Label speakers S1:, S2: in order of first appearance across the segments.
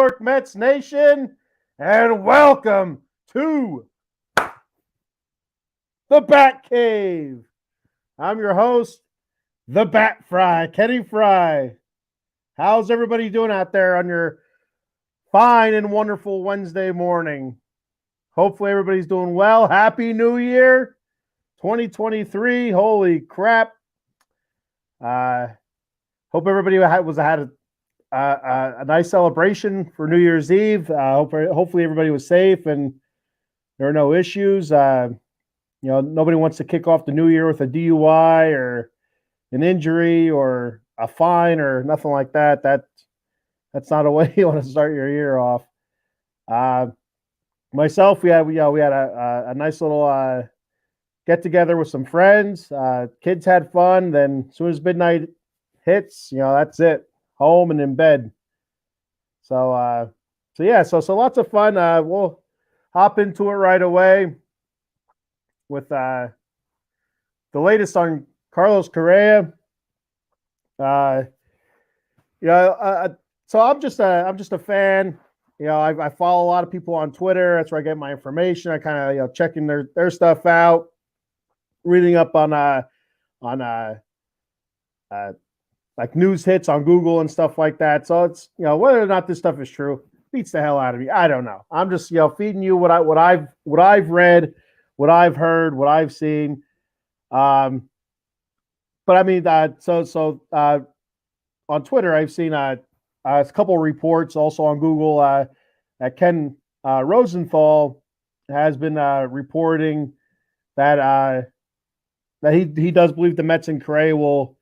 S1: York Mets Nation, and welcome to the Bat Cave. I'm your host, the BatFrie Kenny Frie. How's everybody doing out there on your fine and wonderful Wednesday morning? Hopefully everybody's doing well. Happy New Year 2023. Holy crap. Hope everybody had a nice celebration for New Year's Eve. Hopefully everybody was safe and there are no issues. Nobody wants to kick off the new year with a DUI or an injury or a fine or nothing like that. That's not a way you want to start your year off. Myself, we had a nice little get together with some friends. Kids had fun. Then as soon as midnight hits, that's it. Home and in bed. So lots of fun. We'll hop into it right away with the latest on Carlos Correa. So I'm just a fan. I follow a lot of people on Twitter. That's where I get my information. I kind of checking their stuff out, reading up on like news hits on Google and stuff like that. So it's whether or not this stuff is true beats the hell out of me. I don't know. I'm just feeding you what I've read, what I've heard, what I've seen. But I mean on Twitter I've seen a couple of reports also on Google that Ken Rosenthal has been reporting that he does believe the Mets and Correa will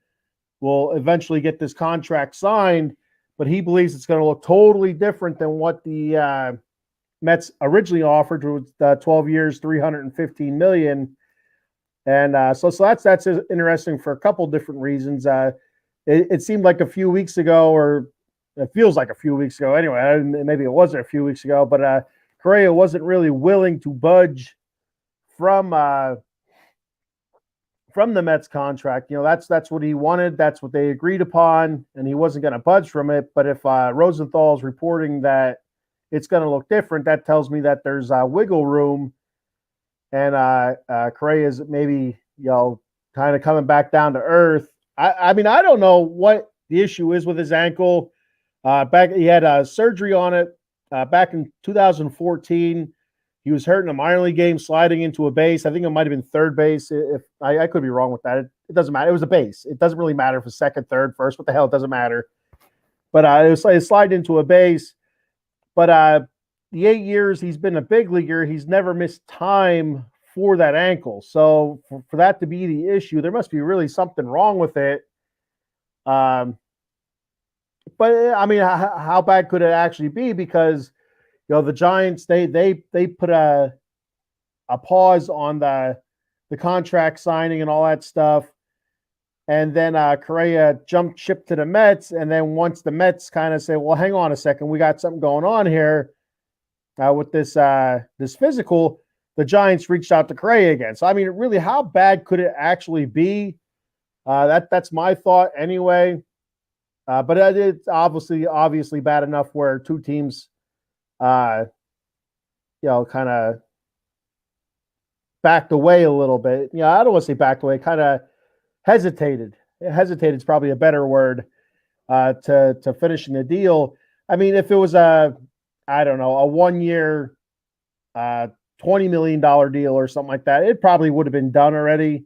S1: eventually get this contract signed, but he believes it's going to look totally different than what the Mets originally offered, which was 12 years, $315 million. And so that's interesting for a couple different reasons. It seemed like a few weeks ago, or it feels like a few weeks ago anyway, maybe it wasn't a few weeks ago, but Correa wasn't really willing to budge from the Mets contract. That's what he wanted. That's what they agreed upon, and he wasn't going to budge from it. But if Rosenthal is reporting that it's going to look different, that tells me that there's wiggle room, and Correa is maybe kind of coming back down to earth. I mean, I don't know what the issue is with his ankle. He had surgery on it back in 2014. He was hurt in a minor league game sliding into a base. I think it might have been third base. If I could be wrong with that. It doesn't matter. It was a base. It doesn't really matter if it's second, third, first. What the hell? It doesn't matter. But it slid into a base. But the 8 years he's been a big leaguer, he's never missed time for that ankle. So for that to be the issue, there must be really something wrong with it. But I mean, how bad could it actually be? Because the Giants they put a pause on the contract signing and all that stuff, and then Correa jumped ship to the Mets, and then once the Mets kind of say, "Well, hang on a second, we got something going on here with this physical," the Giants reached out to Correa again. So I mean, really, how bad could it actually be? That's my thought anyway. But it's obviously bad enough where two teams, kind of backed away a little bit. I don't want to say backed away, kind of hesitated. Hesitated is probably a better word to finishing the deal. I mean, if it was a 1 year, $20 million deal or something like that, it probably would have been done already.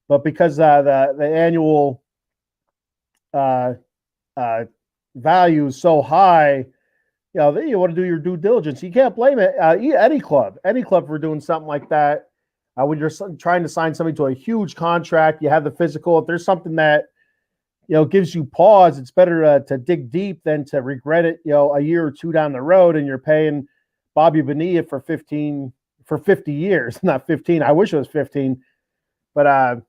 S1: But because the annual value is so high, you want to do your due diligence. You can't blame it. Any club for doing something like that. When you're trying to sign somebody to a huge contract, you have the physical. If there's something that gives you pause, it's better to dig deep than to regret it. A year or two down the road, and you're paying Bobby Bonilla for 50 years, not 15. I wish it was 15, but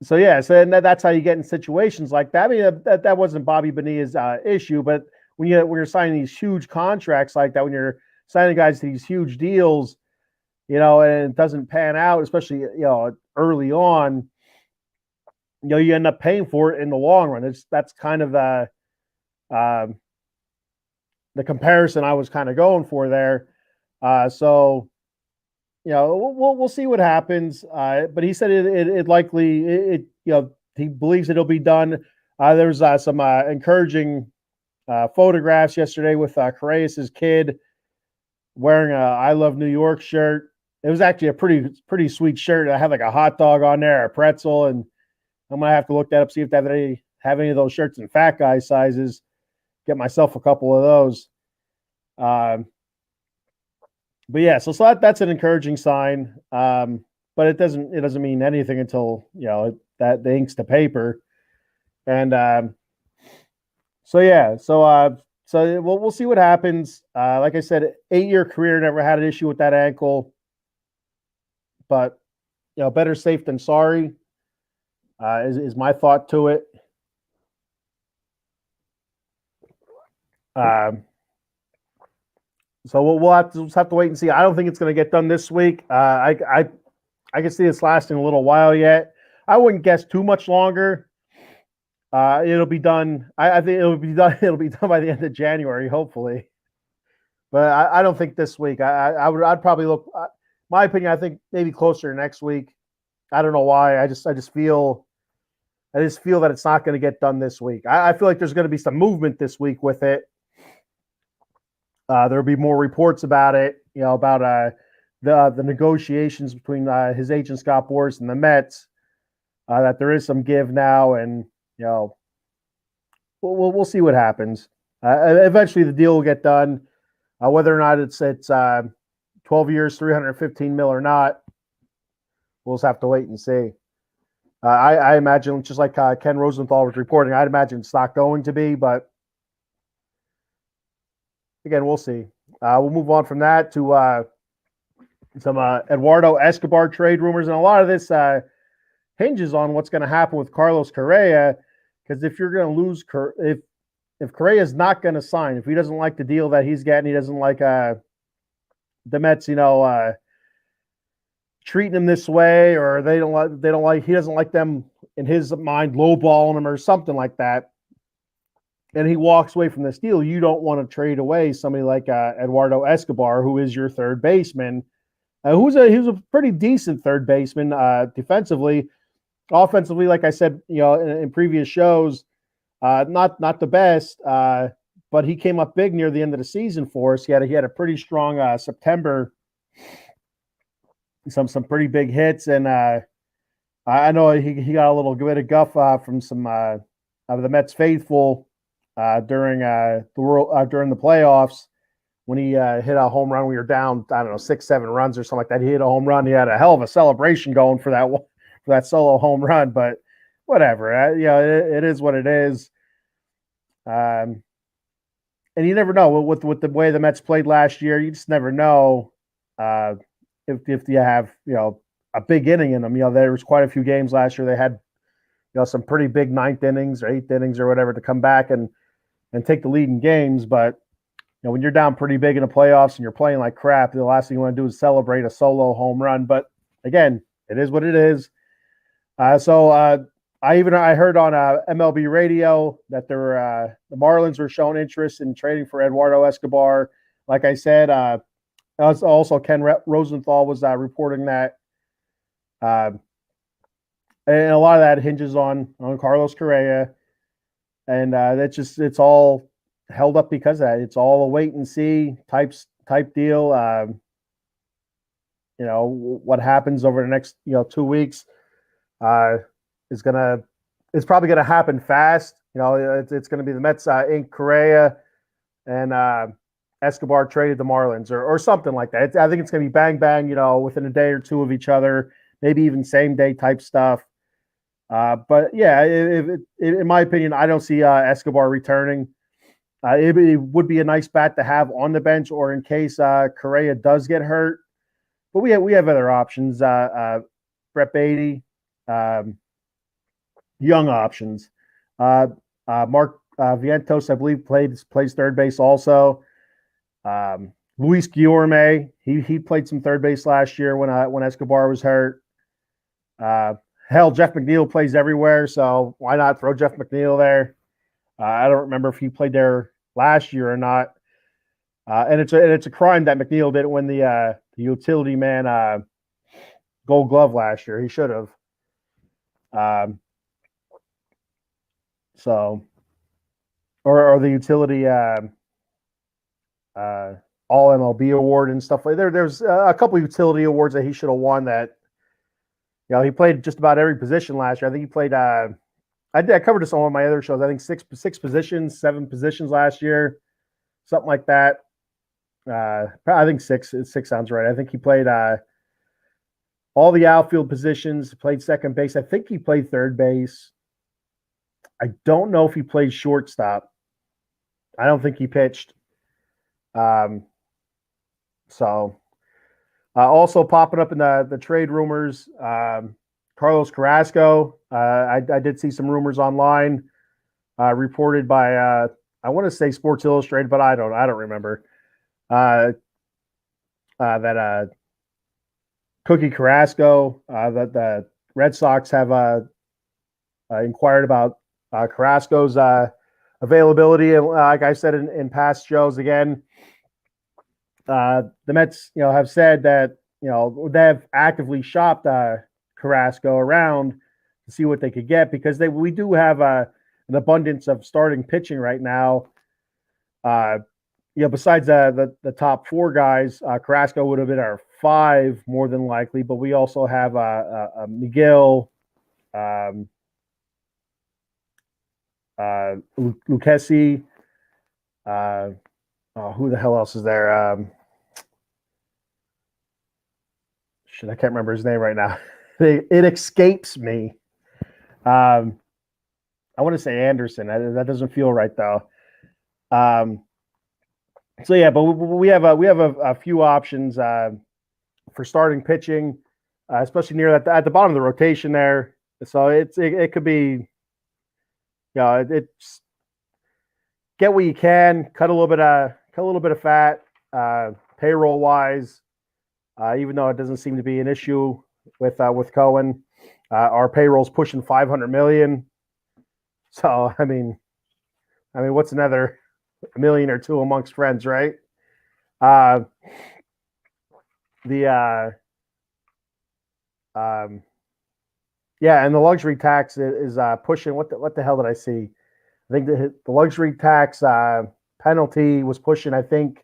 S1: so that's how you get in situations like that. I mean, that wasn't Bobby Bonilla's issue, but when you're signing these huge contracts like that, when you're signing guys to these huge deals, and it doesn't pan out, especially early on, you end up paying for it in the long run. That's kind of the comparison I was kind of going for there. So we'll see what happens. But he said it likely he believes it'll be done. There's some encouraging photographs yesterday with Correa's kid wearing a "I Love New York" shirt. It was actually a pretty sweet shirt. I had like a hot dog on there, a pretzel, and I'm gonna have to look that up, see if they have any of those shirts in fat guy sizes. Get myself a couple of those. But yeah, so that's an encouraging sign. But it doesn't mean anything until that the ink's to paper. And so we'll see what happens. Like I said, 8-year career, never had an issue with that ankle. But better safe than sorry is my thought to it. So we'll have to wait and see. I don't think it's going to get done this week. I can see this lasting a little while yet. I wouldn't guess too much longer. It'll be done. I think it'll be done. It'll be done by the end of January, hopefully. But I don't think this week. I'd probably look. My opinion, I think maybe closer next week. I don't know why. I just feel that it's not going to get done this week. I feel like there's going to be some movement this week with it. There'll be more reports about it, about the negotiations between his agent Scott Boras and the Mets. That there is some give now, and we'll see what happens. Eventually, the deal will get done. Whether or not it's 12 years, $315 million or not, we'll just have to wait and see. I imagine, just like Ken Rosenthal was reporting, I'd imagine it's not going to be, but again, we'll see. We'll move on from that to some Eduardo Escobar trade rumors, and a lot of this hinges on what's going to happen with Carlos Correa. Because if you're going to lose, if Correa is not going to sign, if he doesn't like the deal that he's getting, he doesn't like the Mets, treating him this way, or he doesn't like them, in his mind, lowballing him or something like that, and he walks away from this deal, you don't want to trade away somebody like Eduardo Escobar, who is your third baseman, who's a pretty decent third baseman defensively. Offensively, like I said, in previous shows, not the best, but he came up big near the end of the season for us. He had a pretty strong September, some pretty big hits, and I know he got a little bit of guff from some of the Mets faithful during the playoffs when he hit a home run. We were down, I don't know, 6-7 runs or something like that. He hit a home run. He had a hell of a celebration going for that solo home run, but whatever. It is what it is. And you never know with the way the Mets played last year. You just never know if you have a big inning in them. There was quite a few games last year. They had some pretty big 9th innings or 8th innings or whatever to come back and take the lead in games. But when you're down pretty big in the playoffs and you're playing like crap, the last thing you want to do is celebrate a solo home run. But again, it is what it is. So I heard on MLB radio that the Marlins were showing interest in trading for Eduardo Escobar. Like I said, also Ken Rosenthal was reporting that, and a lot of that hinges on Carlos Correa, and it's all held up because of that. It's all a wait and see type deal. What happens over the next 2 weeks it's probably gonna happen fast. It's gonna be the Mets ink Correa and Escobar traded the Marlins or something like that. I think it's gonna be bang bang, within a day or two of each other, maybe even same day type stuff. But yeah, in my opinion, I don't see Escobar returning. It would be a nice bat to have on the bench or in case Correa does get hurt. But we have other options. Brett Beatty, young options. Mark Vientos, I believe, plays third base also. Luis Guillorme, he played some third base last year when Escobar was hurt. Hell, Jeff McNeil plays everywhere, so why not throw Jeff McNeil there? I don't remember if he played there last year or not. And it's a crime that McNeil didn't win the utility man Gold Glove last year. He should have. So, or the utility All MLB award and stuff like that. There's a couple utility awards that he should have won. That he played just about every position last year. I think he played. I covered this on one of my other shows. I think six positions, 7 positions last year, something like that. I think six sounds right. I think he played all the outfield positions, played second base. I think he played third base. I don't know if he played shortstop. I don't think he pitched. Also popping up in the trade rumors, Carlos Carrasco. I did see some rumors online reported by I want to say Sports Illustrated, but I don't remember. That Cookie Carrasco, that the Red Sox have inquired about Carrasco's availability, and like I said in past shows, again, the Mets, have said that they have actively shopped Carrasco around to see what they could get, because we do have an abundance of starting pitching right now. Besides the top 4 guys, Carrasco would have been our 5 more than likely, but we also have Miguel, Lucchesi, who the hell else is there? I can't remember his name right now. It escapes me. I want to say Anderson. That doesn't feel right though. So yeah, but we have a few options for starting pitching, especially near at the bottom of the rotation there. So it could be, it's get what you can, cut a little bit of fat, payroll wise. Even though it doesn't seem to be an issue with Cohen, our payroll's pushing $500 million. So I mean, what's another $1 million or $2 million amongst friends, right? Yeah, and the luxury tax is pushing. What the hell did I see? I think the luxury tax penalty was pushing, I think,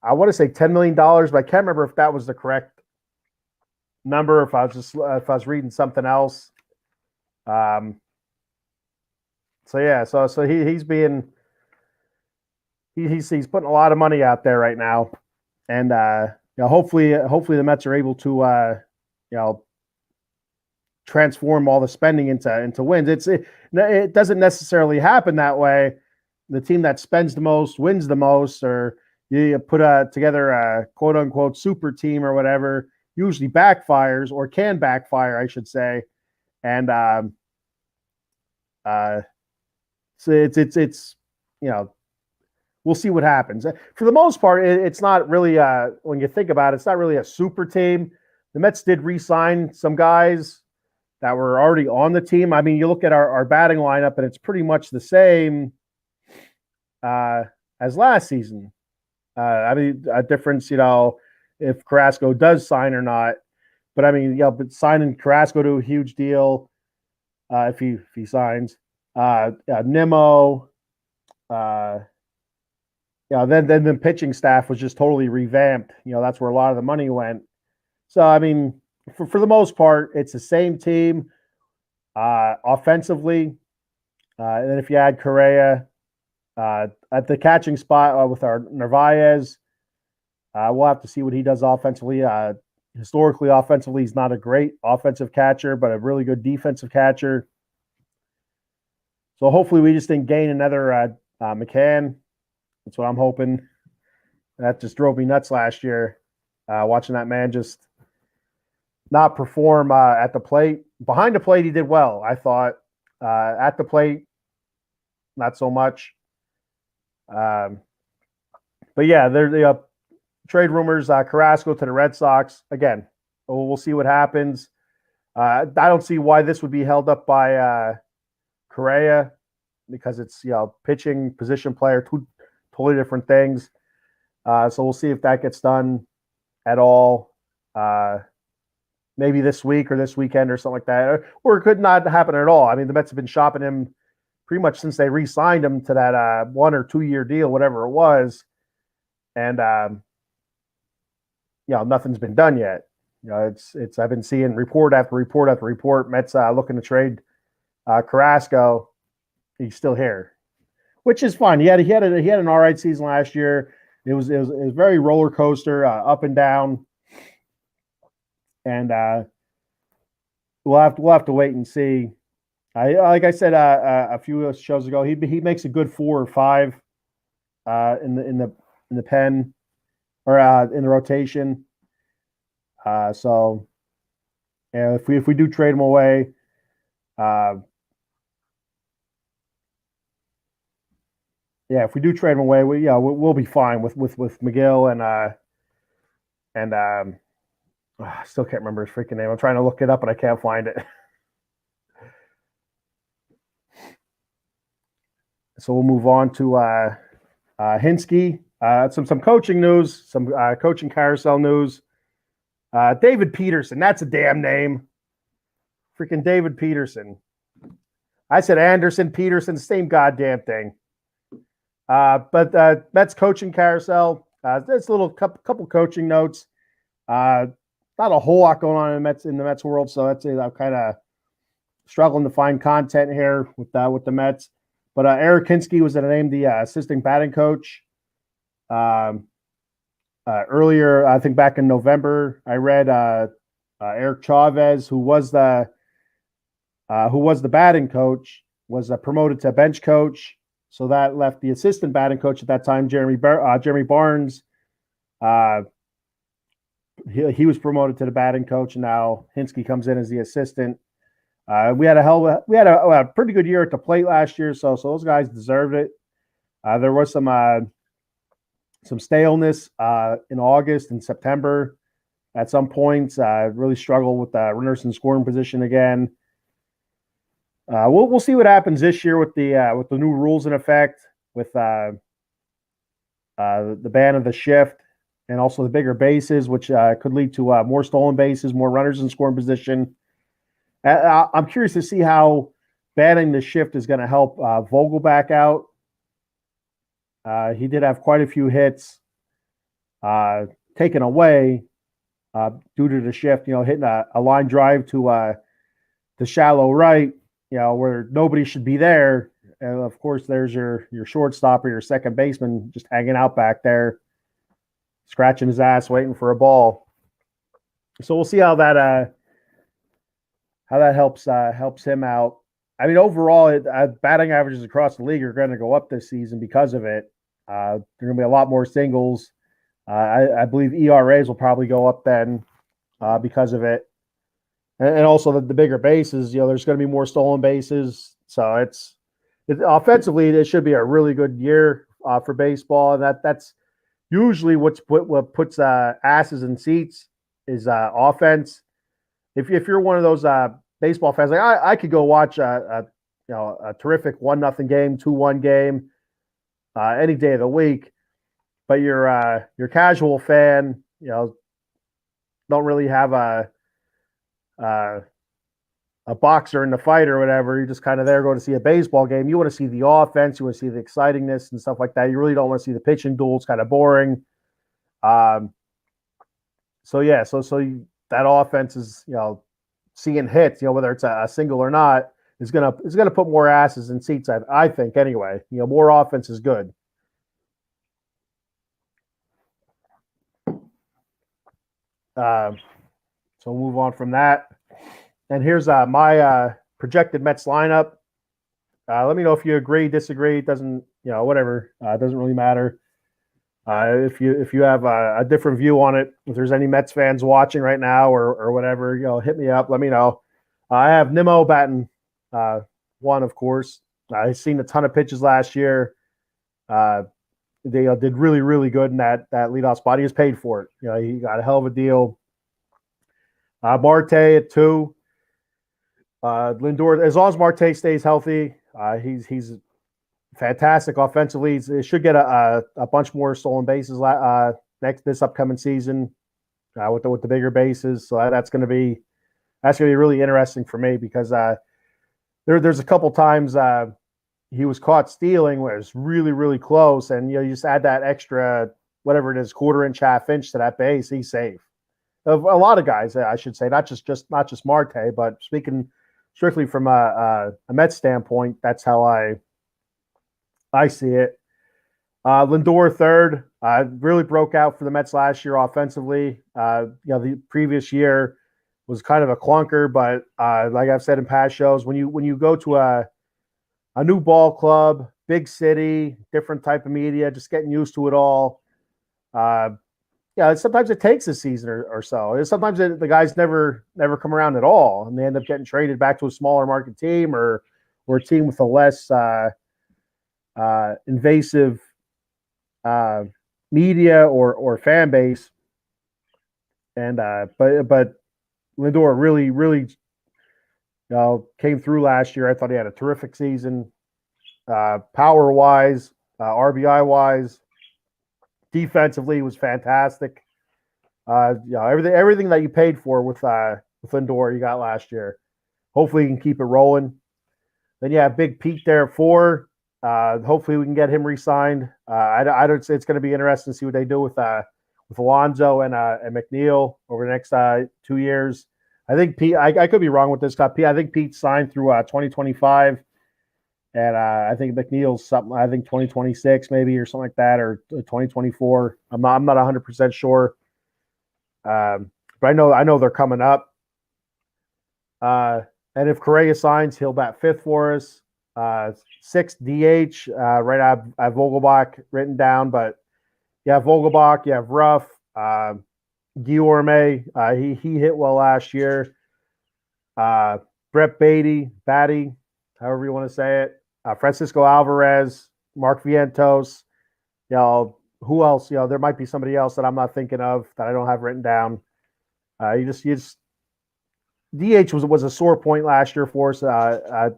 S1: I want to say $10 million, but I can't remember if that was the correct number. If I was reading something else. So yeah, so he's putting a lot of money out there right now, and hopefully the Mets are able to transform all the spending into wins. It doesn't necessarily happen that way. The team that spends the most wins the most, or you put together a quote unquote super team or whatever, usually backfires, or can backfire, I should say. And so it's we'll see what happens. For the most part, it's not really when you think about it, it's not really a super team. The Mets did re-sign some guys that were already on the team. I mean, you look at our batting lineup, and it's pretty much the same as last season. A difference, if Carrasco does sign or not. But I mean, but signing Carrasco to a huge deal if he signs. Nimmo. Then the pitching staff was just totally revamped. That's where a lot of the money went. So I mean, for the most part, it's the same team offensively. And then if you add Correa at the catching spot with our Narvaez, we'll have to see what he does offensively. Historically, offensively, he's not a great offensive catcher, but a really good defensive catcher. So hopefully we just didn't gain another McCann. That's what I'm hoping. That just drove me nuts last year, watching that man just not perform at the plate. Behind the plate, he did well, I thought. At the plate, not so much. But yeah, the trade rumors, Carrasco to the Red Sox. Again, we'll see what happens. I don't see why this would be held up by Correa, because it's pitching position player, completely different things. So we'll see if that gets done at all. Maybe this week or this weekend or something like that. Or it could not happen at all. I mean, the Mets have been shopping him pretty much since they re-signed him to that 1 or 2 year deal, whatever it was. And, nothing's been done yet. It's I've been seeing report after report after report. Mets looking to trade Carrasco. He's still here, which is fine. He had an all right season last year. It was very roller coaster, up and down, and we'll have to wait and see. Like I said a few shows ago, he makes a good 4 or 5 in the pen or in the rotation. So if we do trade him away, if we do trade him away, we'll be fine with McGill and I still can't remember his freaking name. I'm trying to look it up, but I can't find it. So we'll move on to Hinske. Some coaching news, some coaching carousel news. David Peterson, that's a damn name. Freaking David Peterson. I said Anderson, Peterson, same goddamn thing. But Mets coaching carousel. There's a little couple coaching notes. Not a whole lot going on in the Mets world, so that's I'm kind of struggling to find content here with the Mets. But Eric Hinske was named the assistant batting coach. Earlier, I think back in November, I read Eric Chavez, who was the batting coach, was promoted to bench coach. So that left the assistant batting coach at that time, Jeremy Barnes. He was promoted to the batting coach, and now Hinske comes in as the assistant. We had a pretty good year at the plate last year, so those guys deserved it. There was some staleness in August and September. At some points, really struggled with runners in scoring position again. We'll see what happens this year with the new rules in effect, with the ban of the shift, and also the bigger bases, which could lead to more stolen bases, more runners in scoring position. I'm curious to see how banning the shift is going to help Vogelback out. He did have quite a few hits taken away due to the shift. Hitting a line drive to the shallow right, where nobody should be there. And of course, there's your shortstop or your second baseman just hanging out back there, scratching his ass, waiting for a ball. So we'll see how that helps him out. I mean, overall, batting averages across the league are going to go up this season because of it. There are going to be a lot more singles. I believe ERAs will probably go up then because of it. And also the bigger bases, there's going to be more stolen bases. So offensively, it should be a really good year for baseball. And that's usually what puts asses in seats is offense. If you're one of those baseball fans, like I could go watch a terrific 1-0 game, 2-1 game any day of the week, but your casual fan, don't really have a boxer in the fight or whatever. You're just kind of there going to see a baseball game. You want to see the offense, you want to see the excitingness and stuff like that. You really don't want to see the pitching duel. It's kind of boring. So that offense is, seeing hits, whether it's a single or not, is gonna put more asses in seats. I think anyway. More offense is good. So we'll move on from that. And here's my projected Mets lineup. Let me know if you agree, disagree. It doesn't, whatever. It doesn't really matter. If you have a different view on it, if there's any Mets fans watching right now or whatever, hit me up. Let me know. I have Nimmo batting one, of course. I've seen a ton of pitches last year. They did really, really good in that leadoff spot. He was paid for it. He got a hell of a deal. Marte at 2. Lindor, as long as Marte stays healthy, he's fantastic offensively. It should get a bunch more stolen bases this upcoming season with the bigger bases. So that's going to be really interesting for me because there's a couple times he was caught stealing where it was really, really close, and you just add that extra whatever it is, quarter-inch, half-inch to that base, he's safe. Of a lot of guys, I should say, not just Marte, but speaking strictly from a Mets standpoint, that's how I see it. Lindor third, really broke out for the Mets last year offensively. The previous year was kind of a clunker, but like I've said in past shows, when you go to a new ball club, big city, different type of media, just getting used to it all. Sometimes it takes a season or so. Sometimes the guys never come around at all, and they end up getting traded back to a smaller market team or a team with a less invasive media or fan base. And but Lindor really came through last year. I thought he had a terrific season, power wise, RBI wise. Defensively was fantastic. Everything that you paid for with Lindor you got last year. Hopefully you can keep it rolling. Then you have Big Pete there at 4. Hopefully we can get him re-signed. I don't say it's going to be interesting to see what they do with Alonso and McNeil over the next 2 years. I think Pete. I could be wrong with this. I think Pete signed through 2025. And I think McNeil's something. I think 2026 maybe or something like that, or 2024. I'm not 100% sure. But I know they're coming up. And if Correa signs, he'll bat 5th for us. 6th DH. Right, I have Vogelbach written down, but you have Vogelbach, you have Ruff, Guillorme. He hit well last year. Brett Batty, however you want to say it. Francisco Alvarez, Mark Vientos. Who else? There might be somebody else that I'm not thinking of that I don't have written down. You just DH was a sore point last year for us,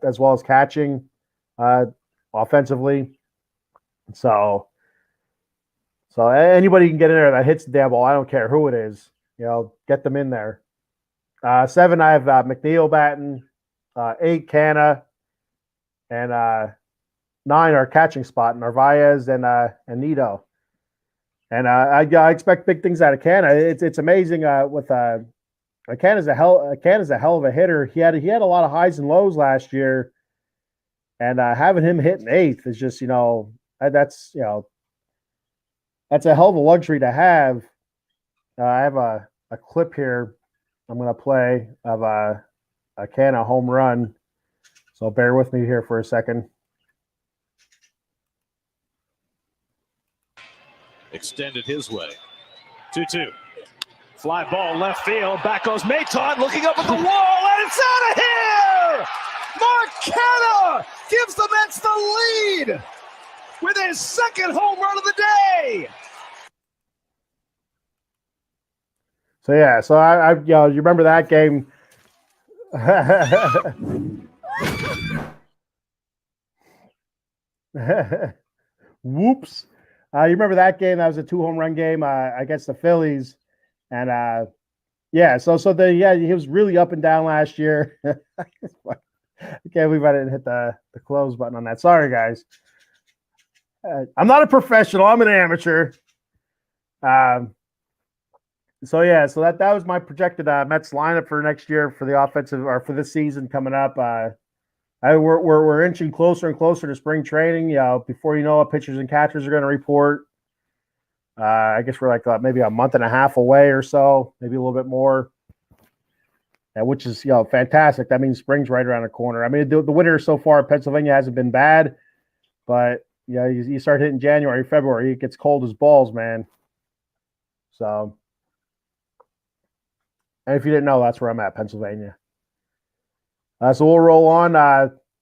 S1: as well as catching offensively. So anybody can get in there that hits the damn ball. I don't care who it is. Get them in there. 7, I have McNeil batting. 8, Canna. And 9 are catching spot, Narvaez and Nito. And I expect big things out of Canna. It's amazing with Canna's a hell of a hitter. He had a lot of highs and lows last year, and having him hitting 8th is just that's a hell of a luxury to have. I have a clip here I'm going to play of a Canna home run. So bear with me here for a second.
S2: Extended his way. 2-2. Fly ball left field. Back goes Maton looking up at the wall, and it's out of here! Mark Canna gives the Mets the lead with his 2nd home run of the day.
S1: So I you remember that game? Whoops. You remember that game? That was a 2 home run game against the Phillies. And he was really up and down last year. I can't believe I didn't hit the close button on that. Sorry, guys. I'm not a professional. I'm an amateur. So that was my projected Mets lineup for next year for the offensive or for this season coming up. We're inching closer and closer to spring training. Before you know it, pitchers and catchers are going to report. I guess we're like maybe a month and a half away or so, maybe a little bit more. Which is fantastic. That means spring's right around the corner. I mean, the winter so far in Pennsylvania hasn't been bad, but you start hitting January, February, it gets cold as balls, man. So, and if you didn't know, that's where I'm at, Pennsylvania. So we'll roll on.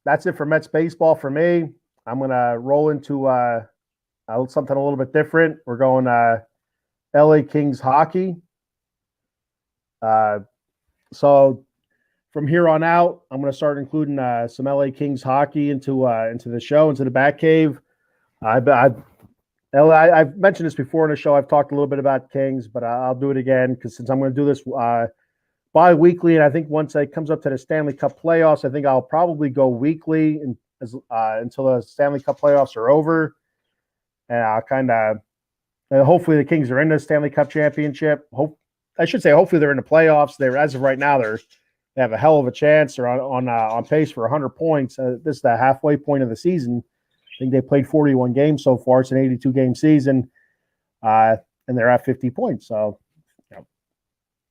S1: That's it for Mets baseball for me. I'm going to roll into something a little bit different. We're going LA Kings hockey. So from here on out, I'm going to start including some LA Kings hockey into the show, into the Batcave. I've mentioned this before in the show. I've talked a little bit about Kings, but I'll do it again because since I'm going to do this bi-weekly, and I think once it comes up to the Stanley Cup playoffs, I think I'll probably go weekly until the Stanley Cup playoffs are over. And I'll kind of hopefully the Kings are in the Stanley Cup championship. Hopefully they're in the playoffs. As of right now, they have a hell of a chance. They're on pace for 100 points. This is the halfway point of the season. I think they played 41 games so far. It's an 82-game season, and they're at 50 points. So,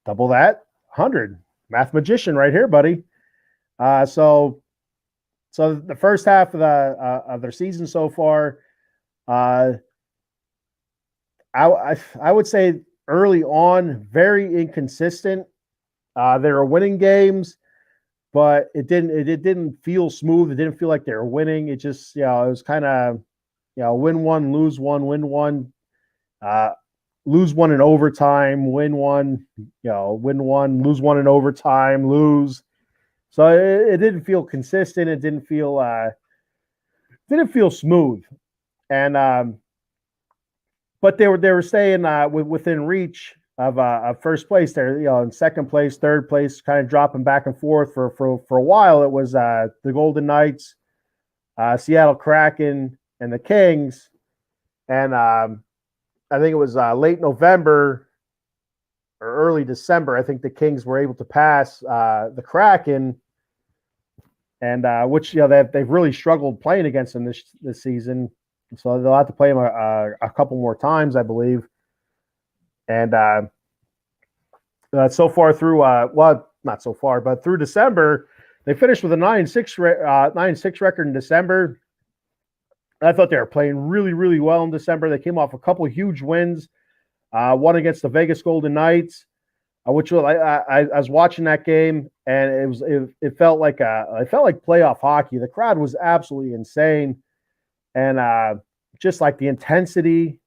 S1: double that, 100. Math magician right here, buddy. So the first half of their season so far, I would say early on, very inconsistent. They were winning games, but it didn't feel smooth. It didn't feel like they were winning. It just, it was kind of, win one, lose one, win one, lose one in overtime, win one, win one, lose one in overtime, lose. So it didn't feel consistent. It didn't feel smooth. And but they were staying within reach of first place. They're in second place, third place, kind of dropping back and forth for a while. It was the Golden Knights, Seattle Kraken, and the Kings. And I think it was late November or early December. I think the Kings were able to pass the Kraken, and which they've really struggled playing against them this season. So they'll have to play them a couple more times, I believe. And so far through, not so far, but through December, they finished with a 9-6 record in December. I thought they were playing really, really well in December. They came off a couple of huge wins, one against the Vegas Golden Knights, which I was watching that game, and it felt like playoff hockey. The crowd was absolutely insane, and just like the intensity.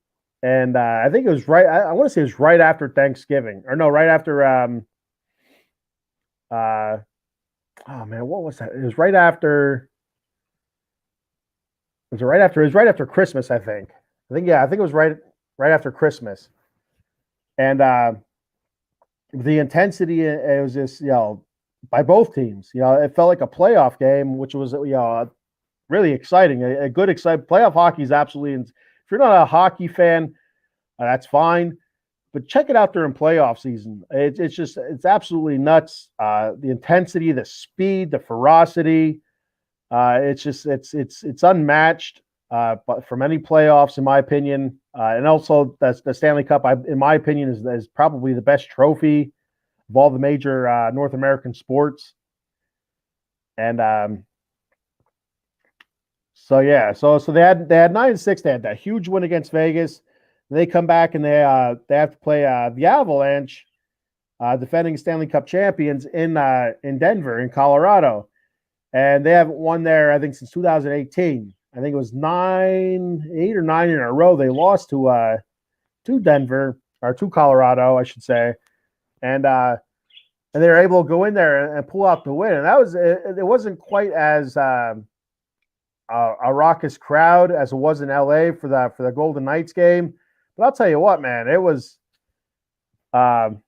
S1: And I think it was right. I want to say it was right after Thanksgiving, or no, right after. Oh man, what was that? It was right after. Was it right after? It was right after Christmas, I think. I think it was right after Christmas. And the intensity, it was just by both teams. It felt like a playoff game, which was really exciting. A good exciting playoff hockey is absolutely. If you're not a hockey fan, that's fine, but check it out during playoff season. It's absolutely nuts. The intensity, the speed, the ferocity. It's unmatched, but from any playoffs, in my opinion. And also the Stanley Cup, in my opinion, is probably the best trophy of all the major North American sports. And so they had 9-6. They had that huge win against Vegas. And they come back and they have to play the Avalanche, defending Stanley Cup champions in Denver, in Colorado, and they haven't won there I think since 2018. I think it was 8 or 9 in a row they lost to Denver, or to Colorado, I should say, and they were able to go in there and pull out the win. And it wasn't quite as a raucous crowd as it was in LA for the Golden Knights game. But I'll tell you what, man, it was an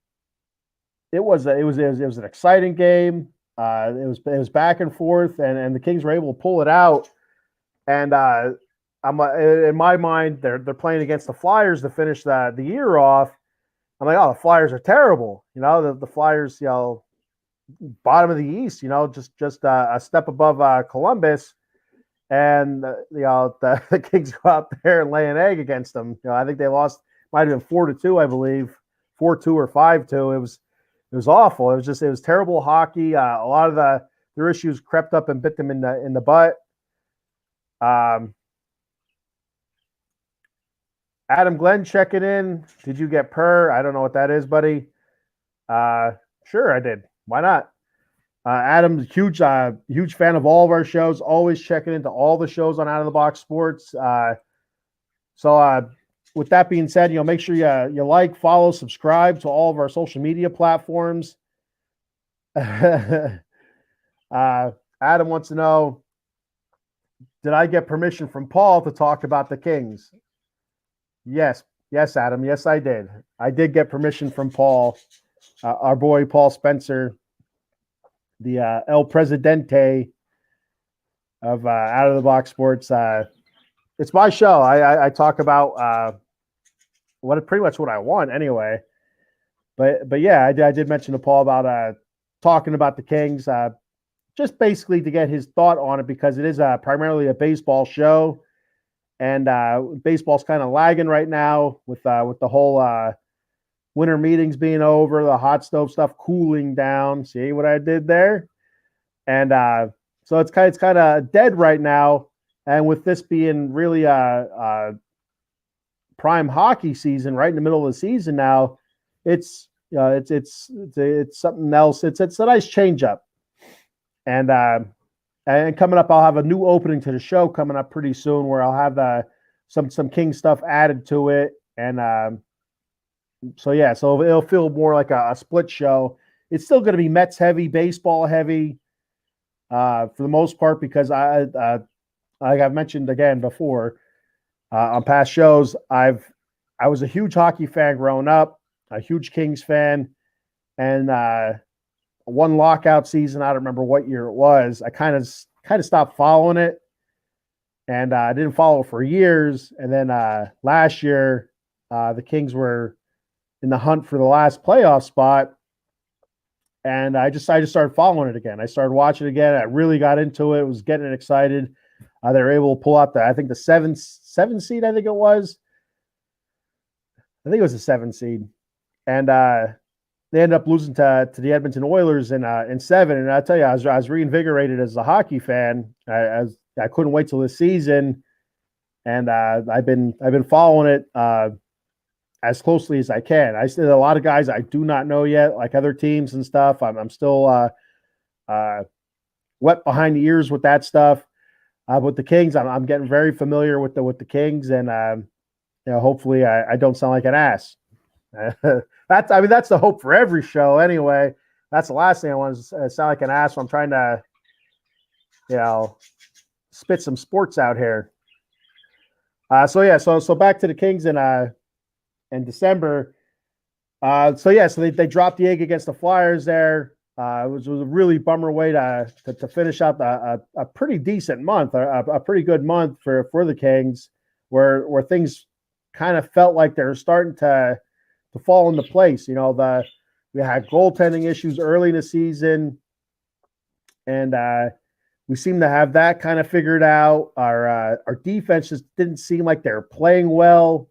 S1: exciting game. It was back and forth, and the Kings were able to pull it out. And I'm in my mind, they're playing against the Flyers to finish the year off. I'm like, oh, the Flyers are terrible. The Flyers, bottom of the East. Just a step above Columbus. And the Kings go out there and lay an egg against them. I think they lost, might have been 4-2, I believe, 4-2 or 5-2. It was awful. It was terrible hockey. A lot of their issues crept up and bit them in the butt. Adam Glenn checking in. Did you get per? I don't know what that is, buddy. Sure, I did. Why not? Adam's huge fan of all of our shows, always checking into all the shows on Out of the Box Sports. So with that being said, make sure you like, follow, subscribe to all of our social media platforms. Adam wants to know, did I get permission from Paul to talk about the Kings? Yes, Adam. Yes, I did. I did get permission from Paul, our boy Paul Spencer, the El Presidente of Out of the Box Sports. It's my show. I talk about pretty much what I want anyway. But yeah, I did mention to Paul about talking about the Kings, just basically to get his thought on it, because it is primarily a baseball show, and baseball's kind of lagging right now with the whole winter meetings being over, the hot stove stuff cooling down. See what I did there? And so it's kind of dead right now. And with this being really prime hockey season, right in the middle of the season now, it's something else. It's a nice change up. And coming up, I'll have a new opening to the show coming up pretty soon, where I'll have some King stuff added to it. And so it'll feel more like a split show. It's still going to be Mets heavy, baseball heavy, for the most part, because like I've mentioned again before on past shows, I was a huge hockey fan growing up, a huge Kings fan, and one lockout season, I don't remember what year it was, I kind of stopped following it, and I didn't follow for years. And then last year, the Kings were in the hunt for the last playoff spot, and I just started following it again. I started watching it again. I really got into it. Was getting excited. They were able to pull out the seven seed. I think it was. I think it was a 7 seed, and they ended up losing to the Edmonton Oilers in 7. And I tell you, I was reinvigorated as a hockey fan. I couldn't wait till this season, and I've been following it as closely as I can. I still a lot of guys I do not know yet, like other teams and stuff. I'm still wet behind the ears with that stuff. With the Kings, I'm getting very familiar with the Kings, and hopefully I don't sound like an ass. That's the hope for every show anyway. That's the last thing I want to sound like an ass when I'm trying to, spit some sports out here. So back to the Kings in December. So they dropped the egg against the Flyers there. It was a really bummer way to finish out a pretty decent month, a pretty good month for the Kings, where things kind of felt like they were starting to fall into place. We had goaltending issues early in the season, and we seem to have that kind of figured out. Our defense just didn't seem like they were playing well.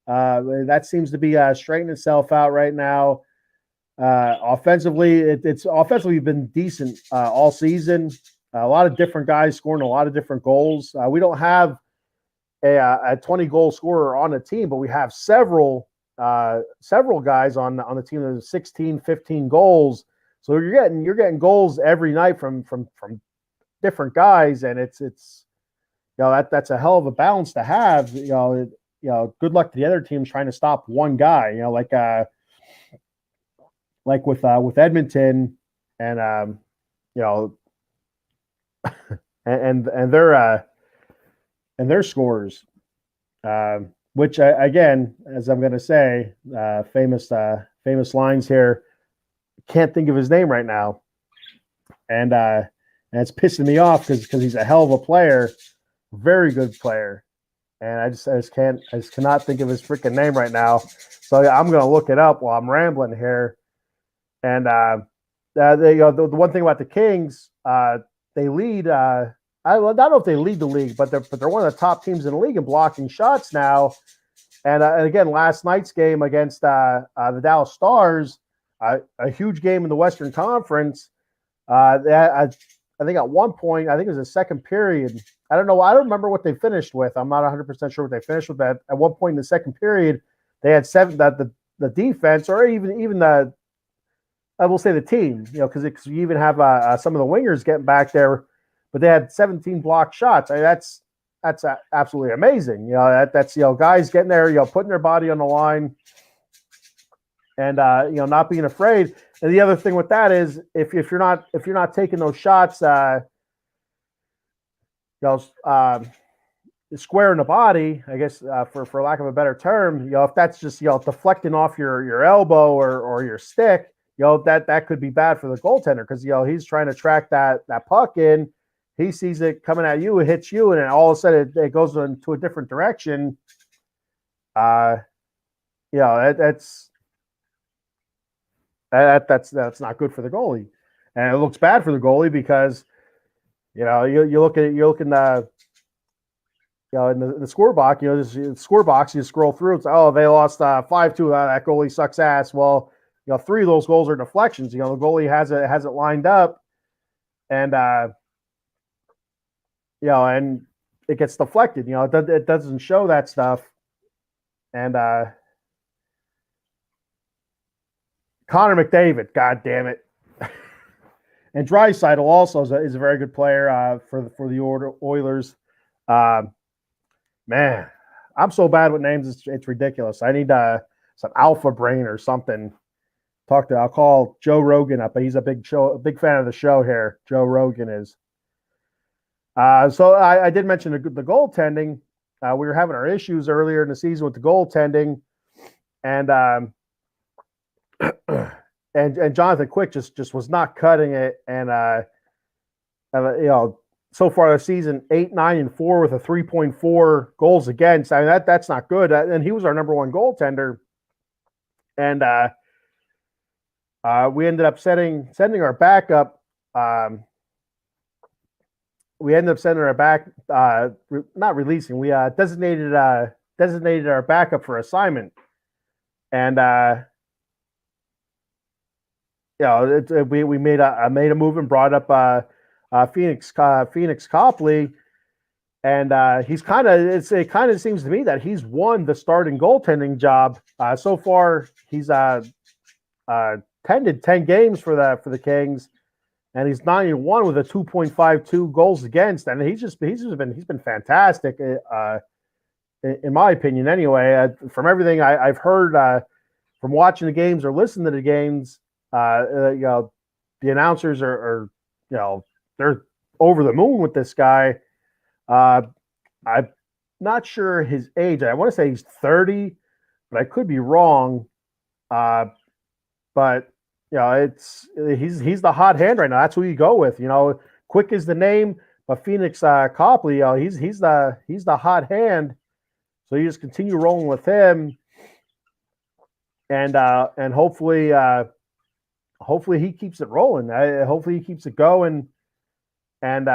S1: That seems to be straightening itself out right now. Offensively, it's offensively been decent all season. A lot of different guys scoring a lot of different goals. We don't have a 20-goal scorer on the team, but we have several guys on the team that have 16, 15 goals. So you're getting goals every night from different guys, and it's that's a hell of a balance to have. Good luck to the other teams trying to stop one guy. Like with Edmonton, and and their scores, which again, as I'm going to say, famous lines here. Can't think of his name right now, and it's pissing me off because he's a hell of a player, very good player, and I just cannot think of his freaking name right now. So I'm going to look it up while I'm rambling here. And the one thing about the Kings, they lead. I don't know if they lead the league, but they're one of the top teams in the league in blocking shots now. And again, last night's game against the Dallas Stars, a huge game in the Western Conference. I think at one point, I think it was the second period. I don't know. I don't remember what they finished with. I'm not 100% sure what they finished with. That at one point in the second period, they had 7. That the defense, or even the, I will say the team, because you even have some of the wingers getting back there, but they had 17 blocked shots. That's absolutely amazing. That's guys getting there, putting their body on the line, and not being afraid. And the other thing with that is if you're not taking those shots, square in the body, I guess, for lack of a better term, if that's just deflecting off your elbow or your stick, that could be bad for the goaltender because he's trying to track that puck in. He sees it coming at you, it hits you, and then all of a sudden it goes into a different direction. That's not good for the goalie, and it looks bad for the goalie because you look in the in the score box, you scroll through. It's they lost 5-2. That goalie sucks ass. Well, 3 of those goals are deflections. The goalie has it lined up, and and it gets deflected. It doesn't show that stuff, and Connor McDavid, god damn it. And Draisaitl also is a very good player for the Oilers. Man, I'm so bad with names; it's ridiculous. I need some alpha brain or something. I'll call Joe Rogan up. He's a big fan of the show here. Joe Rogan is. So I did mention the goaltending. We were having our issues earlier in the season with the goaltending, and and Jonathan Quick just was not cutting it, and so far this season 8-9-4 with a 3.4 goals against. I mean that's not good, and he was our number one goaltender, and we ended up sending our backup. We ended up sending our not releasing. We designated our backup for assignment, and we made a move and brought up Phoenix Copley, and he's it kind of seems to me that he's won the starting goaltending job so far. He's tended 10 games for the Kings, and he's 9-1 with a 2.52 goals against, and he's been fantastic in my opinion. Anyway, from everything I've heard from watching the games or listening to the games, the announcers are they're over the moon with this guy. I'm not sure his age. I want to say he's 30, but I could be wrong. But he's the hot hand right now. That's who you go with. Quick is the name, but Phoenix Copley, he's the hot hand. So you just continue rolling with him, and hopefully he keeps it rolling. Hopefully he keeps it going, and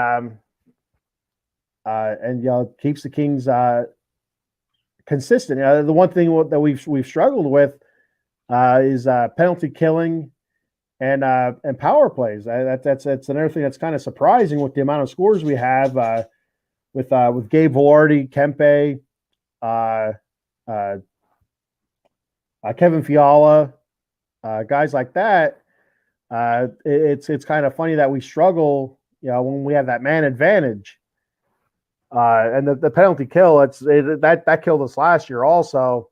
S1: keeps the Kings consistent. The one thing that we've struggled with is penalty killing and power plays. That's another thing that's kind of surprising with the amount of scores we have with Gabe Velarde, Kempe, Kevin Fiala, guys like that. It's kind of funny that we struggle, when we have that man advantage. And the penalty kill, that killed us last year also.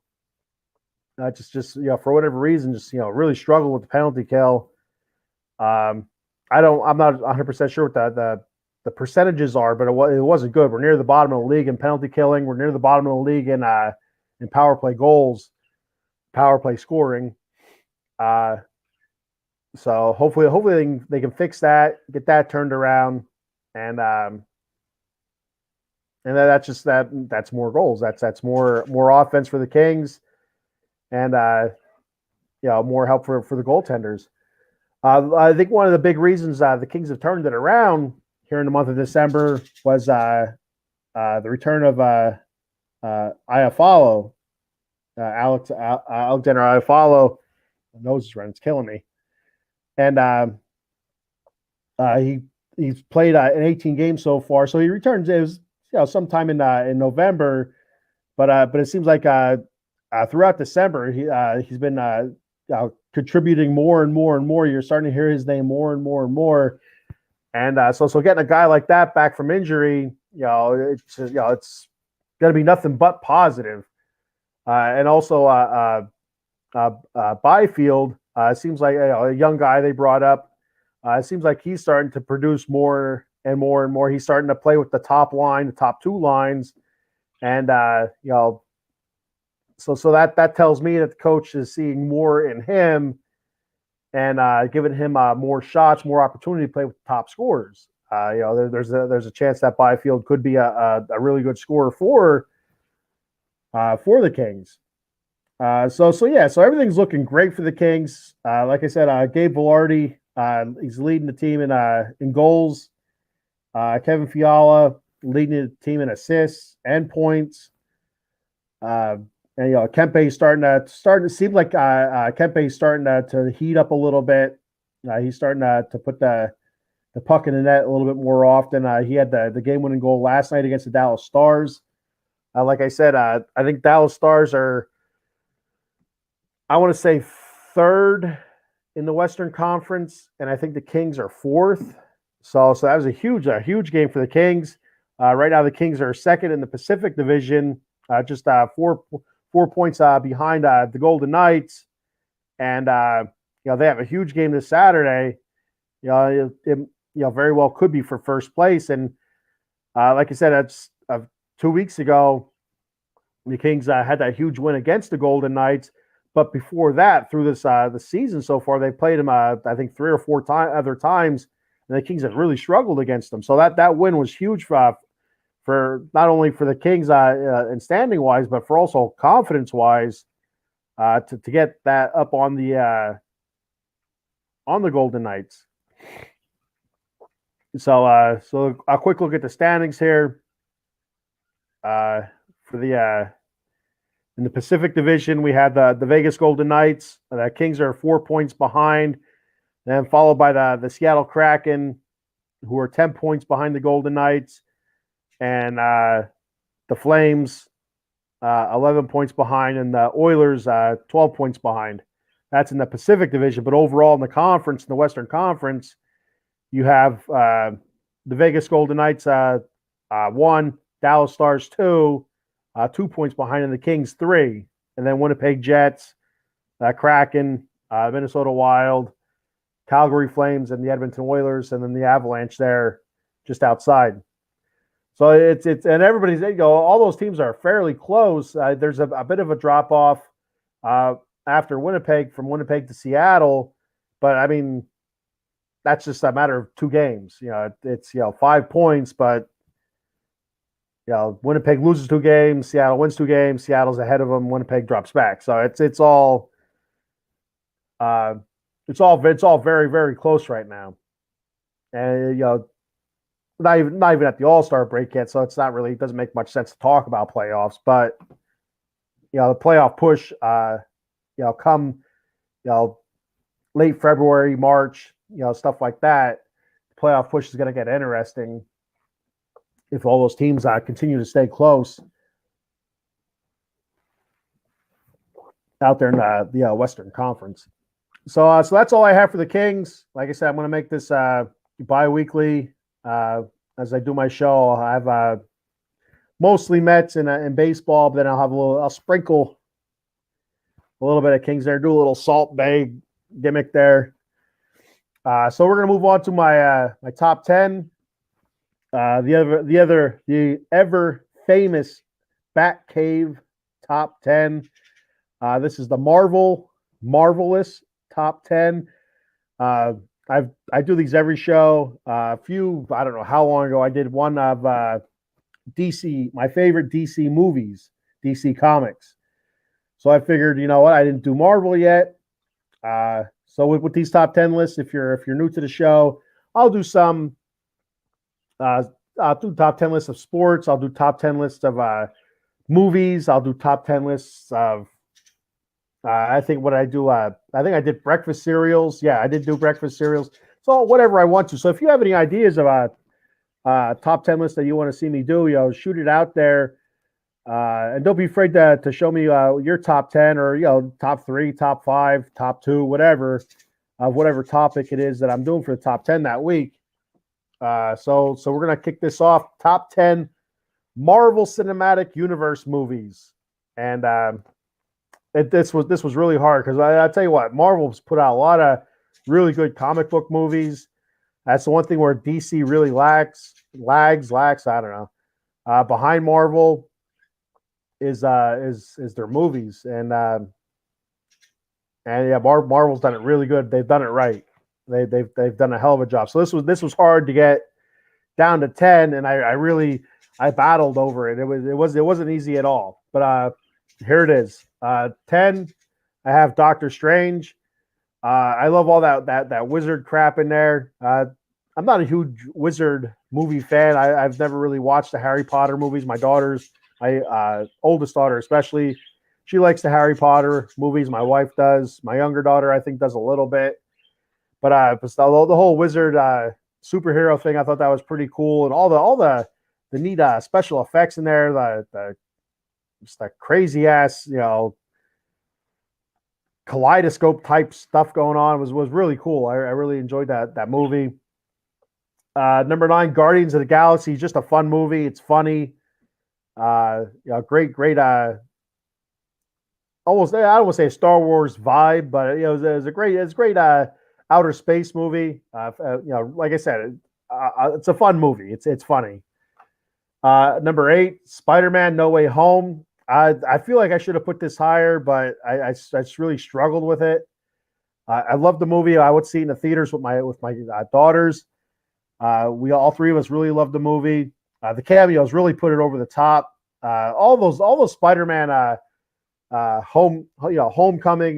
S1: Just for whatever reason, really struggled with the penalty kill. I'm not 100% sure what the percentages are, but it wasn't good. We're near the bottom of the league in penalty killing. We're near the bottom of the league in power play goals, power play scoring. So hopefully they can fix that, get that turned around, and that's more goals. That's more offense for the Kings, and more help for the goaltenders. I think one of the big reasons the Kings have turned it around here in the month of December was the return of Iafallo, Alexander Iafallo. My nose is running; it's killing me. And he's played in 18 games so far. So he returns. It was sometime in November, but it seems like throughout December he's been contributing more and more and more. You're starting to hear his name more and more and more. And so getting a guy like that back from injury, it's going to be nothing but positive. And also Byfield, It seems like a young guy they brought up. It seems like he's starting to produce more and more and more. He's starting to play with the top line, the top two lines, and so that tells me that the coach is seeing more in him and giving him more shots, more opportunity to play with the top scorers. There's a chance that Byfield could be a really good scorer for the Kings. So everything's looking great for the Kings. Like I said, Gabe Velarde, he's leading the team in goals. Kevin Fiala leading the team in assists and points. And Kempe's starting to seem like Kempe's starting to heat up a little bit. He's starting to put the puck in the net a little bit more often. He had the game-winning goal last night against the Dallas Stars. Like I said, I think Dallas Stars are, I want to say, third in the Western Conference, and I think the Kings are fourth. So that was a huge game for the Kings. Right now, the Kings are second in the Pacific Division, just 4 points behind the Golden Knights, and they have a huge game this Saturday. It very well could be for first place. And like I said, that's 2 weeks ago, the Kings had that huge win against the Golden Knights. But before that, through this the season so far, they played them I think 3 or 4 other times, and the Kings have really struggled against them. So that win was huge for not only for the Kings in standing wise, but for also confidence wise to get that up on the Golden Knights. So a quick look at the standings here. For the in the Pacific Division, we had the Vegas Golden Knights. The Kings are 4 points behind, then followed by the Seattle Kraken, who are 10 points behind the Golden Knights, and the Flames 11 points behind, and the Oilers 12 points behind. That's in the Pacific Division, but overall in the conference, in the Western Conference, you have the Vegas Golden Knights 1, Dallas Stars 2, 2 points behind, and the Kings 3, and then Winnipeg Jets, Kraken, Minnesota Wild, Calgary Flames, and the Edmonton Oilers, and then the Avalanche there just outside. So it's and everybody's all those teams are fairly close. There's a bit of a drop off after Winnipeg, from Winnipeg to Seattle, but I mean that's just a matter of 2 games. It's 5 points, but Winnipeg loses 2 games, Seattle wins 2 games, Seattle's ahead of them, Winnipeg drops back. So it's all very, very close right now. And not even at the All-Star break yet, so it doesn't make much sense to talk about playoffs, but the playoff push come late February, March, stuff like that, the playoff push is going to get interesting if all those teams continue to stay close out there in the Western Conference. So that's all I have for the Kings. Like I said, I'm going to make this bi-weekly as I do my show. I'll have mostly Mets and baseball, but then I'll sprinkle a little bit of Kings there, do a little Salt Bay gimmick there. So we're going to move on to my top 10. The ever famous Bat Cave top 10. This is the MARVEL-ous Top 10. I do these every show. I don't know how long ago I did one of DC, my favorite DC movies, DC Comics. So I figured, I didn't do Marvel yet. So with these top 10 lists, if you're new to the show, I'll do some. I'll do top 10 lists of sports. I'll do top 10 lists of movies. I'll do top 10 lists of. I think what I do. I think I did breakfast cereals. Yeah, I did do breakfast cereals. So whatever I want to. So if you have any ideas about top 10 lists that you want to see me do, shoot it out there. And don't be afraid to show me your top 10 or top 3, top 5, top 2, whatever topic it is that I'm doing for the top 10 that week. So we're gonna kick this off. Top 10 Marvel Cinematic Universe movies, and This was really hard because I tell you what, Marvel's put out a lot of really good comic book movies. That's the one thing where DC really lags. I don't know. Behind Marvel is their movies, and yeah, Marvel's done it really good. They've done it right. They've done a hell of a job. So this was hard to get down to 10, and I battled over it. It wasn't easy at all. But here it is. 10. I have Doctor Strange. I love all that wizard crap in there. I'm not a huge wizard movie fan. I've never really watched the Harry Potter movies. My oldest daughter especially, she likes the Harry Potter movies. My wife does. My younger daughter, I think, does a little bit. But the whole wizard superhero thing, I thought that was pretty cool, and all the neat special effects in there, the crazy ass, kaleidoscope type stuff going on was really cool. I really enjoyed that movie. Number 9, Guardians of the Galaxy, just a fun movie. It's funny. Great. Almost, I don't want to say a Star Wars vibe, but it's great outer space movie. Like I said, it's a fun movie. It's funny. Number 8, Spider-Man: No Way Home. I feel like I should have put this higher, but I just really struggled with it. I love the movie. I would see it in the theaters with my daughters. We all three of us really loved the movie. The cameos really put it over the top. All those Spider-Man Homecoming,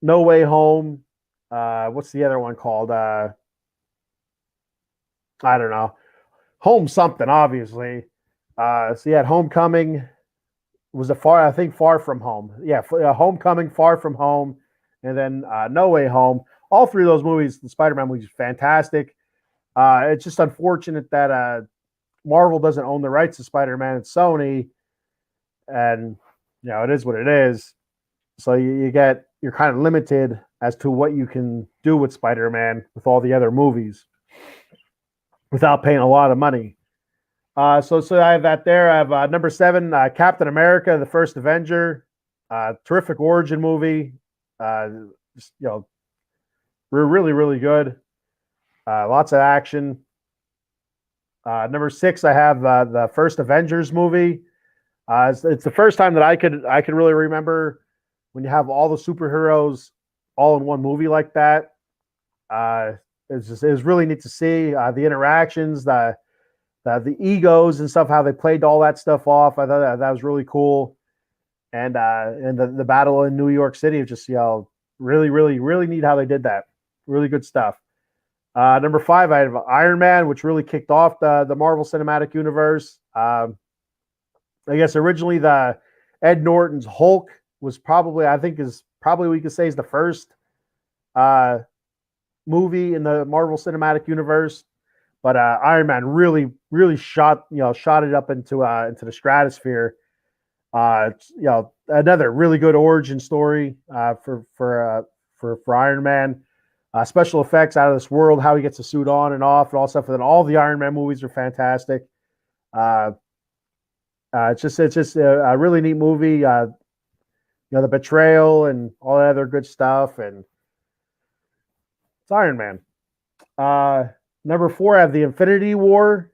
S1: No Way Home. What's the other one called? I don't know. Home something, obviously. So you had Homecoming. Was Far From Home. Yeah, Homecoming, Far From Home, and then No Way Home. All three of those movies, the Spider-Man movies, are fantastic. It's just unfortunate that Marvel doesn't own the rights to Spider-Man. It's Sony, and it is what it is. So you're kind of limited as to what you can do with Spider-Man with all the other movies without paying a lot of money. So I have that there. I have number 7, Captain America: The First Avenger. Terrific origin movie. Really, really good. Lots of action. Number 6, I have the first Avengers movie. It's the first time that I could really remember when you have all the superheroes all in one movie like that. It was really neat to see the interactions, the egos and stuff, how they played all that stuff off. I thought that was really cool, and the battle in New York City, just really, really, really neat how they did that. Really good stuff. Number 5, I have Iron Man, which really kicked off the Marvel Cinematic Universe. I guess originally the Ed Norton's Hulk was probably we could say is the first movie in the Marvel Cinematic Universe. But Iron Man really, really shot it up into the stratosphere. Another really good origin story for Iron Man. Special effects out of this world, how he gets the suit on and off and all stuff. And then all the Iron Man movies are fantastic. It's just a really neat movie. The betrayal and all that other good stuff, and it's Iron Man. Number 4, I have the Infinity War.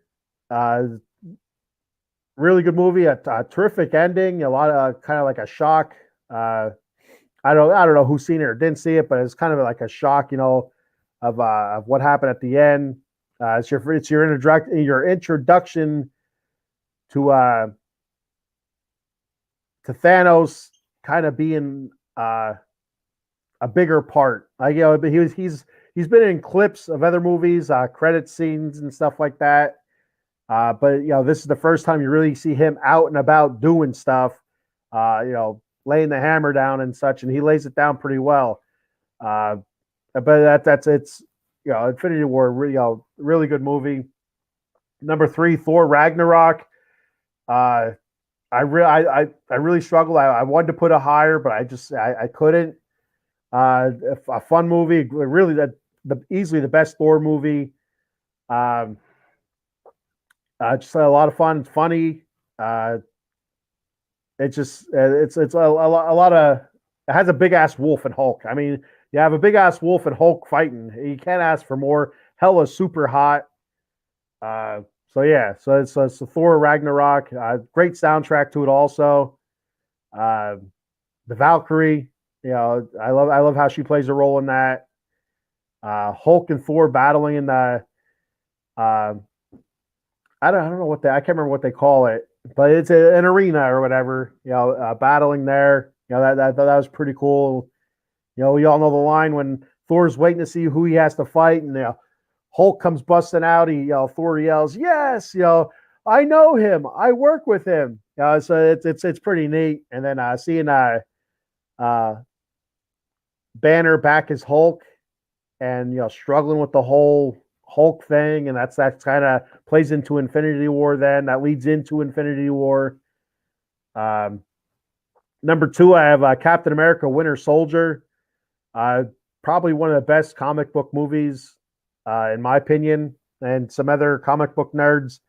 S1: Really good movie. A terrific ending. A lot of kind of like a shock. I don't know who's seen it or didn't see it, but it's kind of like a shock, of what happened at the end. It's your introduction to Thanos kind of being a bigger part. But he's been in clips of other movies, credit scenes and stuff like that. But this is the first time you really see him out and about doing stuff. Laying the hammer down and such, and he lays it down pretty well. But it's Infinity War, really good movie. Number 3, Thor Ragnarok. I really struggled. I wanted to put it higher, but I couldn't. A fun movie, really easily the best Thor movie. Just a lot of fun. It's funny. it's just it's a lot of it has a big ass wolf and Hulk. I mean, you have a big ass wolf and Hulk fighting. You can't ask for more. Hella super hot. So yeah, so it's Thor Ragnarok. Great soundtrack to it also. The Valkyrie, I love how she plays a role in that. Hulk and Thor battling in the I don't know I can't remember what they call it, but it's an arena or whatever. Battling there. That was pretty cool. We all know the line when Thor's waiting to see who he has to fight, and Hulk comes busting out. Thor yells, "Yes! I know him. I work with him." So it's pretty neat. And then seeing Banner back as Hulk, and struggling with the whole Hulk thing, and that's kind of plays into Infinity War. Then that leads into Infinity War. Number 2, I have Captain America: Winter Soldier. Probably one of the best comic book movies, in my opinion, and some other comic book nerds,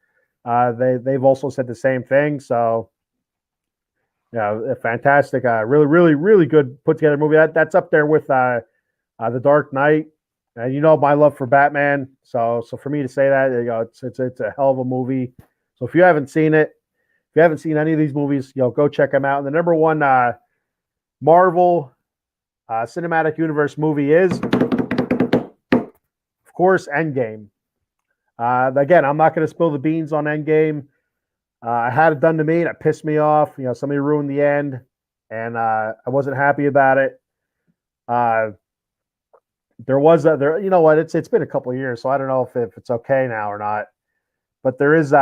S1: they've also said the same thing. So, fantastic, really, really, really good put together movie. That's up there with The Dark Knight, and my love for Batman. So for me to say that, it's a hell of a movie. So if you haven't seen it, if you haven't seen any of these movies, go check them out. And the number 1 Marvel Cinematic Universe movie is, of course, Endgame. Again, I'm not going to spill the beans on Endgame. I had it done to me, and it pissed me off. Somebody ruined the end, and I wasn't happy about it. You know what? It's been a couple of years, so I don't know if it's okay now or not. But there is